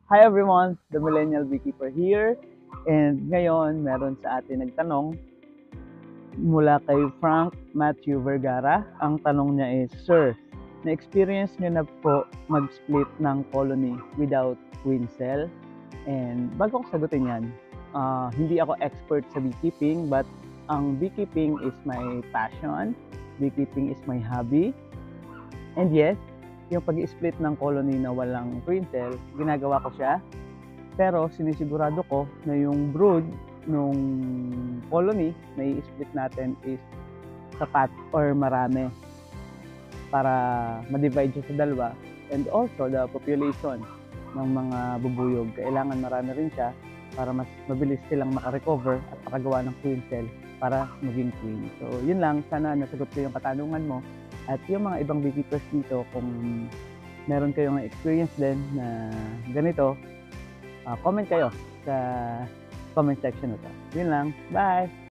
Hi everyone, the Millennial Beekeeper here. And ngayon, meron sa atin nagtanong mula kay Frank Matthew Vergara. Ang tanong niya is, Sir, na-experience niyo na po mag-split ng colony without queen cell? And bago ko sagutin yan, hindi ako expert sa beekeeping, but ang beekeeping is my passion. Beekeeping is my hobby. And yes, yung pag-split ng colony na walang queen cell, ginagawa ko siya. Pero sinisigurado ko na yung brood nung colony na i-split natin is sapat or marami para ma-divide siya sa dalawa. And also the population ng mga bubuyog, kailangan marami rin siya para mas mabilis silang makarecover at makagawa ng queen cell para maging queen. So yun lang, sana nasagot ko yung katanungan mo. At yung mga ibang beekeepers dito, kung meron kayong experience din na ganito, comment kayo sa comment section na to. Yun lang. Bye!